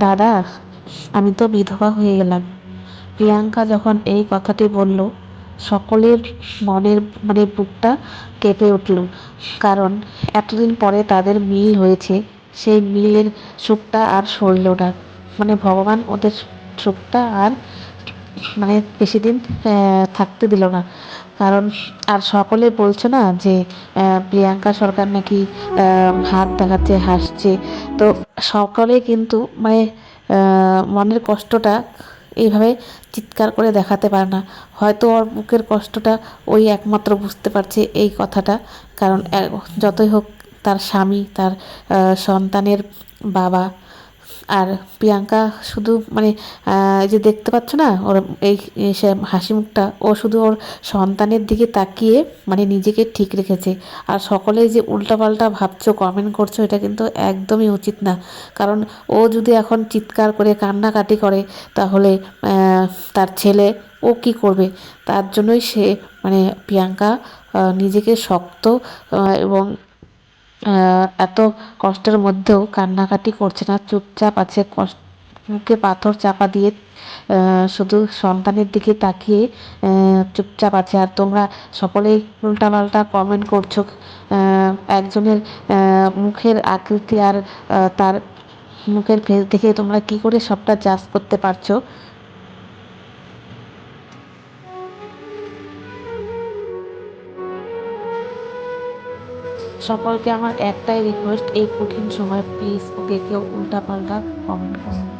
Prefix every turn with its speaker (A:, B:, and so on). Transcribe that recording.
A: দাদা, আমি তো বিধবা হয়ে গেলাম। প্রিয়াঙ্কা যখন এই কথাটি বলল, সকলের মনের বুকটা কেঁপে উঠল। কারণ এতদিন পরে তাদের মিল হয়েছে, সেই মিলের সুখটা আর সইল না। ভগবান ওদের সুখটা আর বেশি দিন থাকতে দিল না। কারণ আর সকলে বলছে না যে প্রিয়াঙ্কা সরকার নাকি হাত দেখাচ্ছে, হাসছে। তো সকলে কিন্তু মনের কষ্টটা এইভাবে চিৎকার করে দেখাতে পারে না। হয়তো ওর বুকের কষ্টটা ওই একমাত্র বুঝতে পারছে এই কথাটা। কারণ যতই হোক তার স্বামী, তার সন্তানের বাবা। আর প্রিয়াঙ্কা শুধু এই যে দেখতে পাচ্ছ না ওর এই সে হাসি মুখটা, ও শুধু ওর সন্তানের দিকে তাকিয়ে নিজেকে ঠিক রেখেছে। আর সকলে যে উল্টাপাল্টা ভাবছো, কমেন্ট করছো, এটা কিন্তু একদমই উচিত না। কারণ ও যদি এখন চিৎকার করে কান্নাকাটি করে, তাহলে তার ছেলে ও কি করবে? তার জন্যই সে প্রিয়াঙ্কা নিজেকে শক্ত এবং এত কষ্টের মধ্যেও কান্নাকাটি করছে না, চুপচাপ আছে। মুখে পাথর চাপা দিয়ে শুধু সন্তানের দিকে তাকিয়ে চুপচাপ আছে। আর তোমরা সকলেই উল্টাপাল্টা কমেন্ট করছো। একজনের মুখের আকৃতি আর তার মুখের ফেস দেখে তোমরা কি করে সবটা জাজ করতে পারছো? সকলকে আমার একটাই রিকোয়েস্ট, এই কঠিন সময় প্লিজ ওকে কেউ উল্টাপাল্টা কমেন্ট করো না।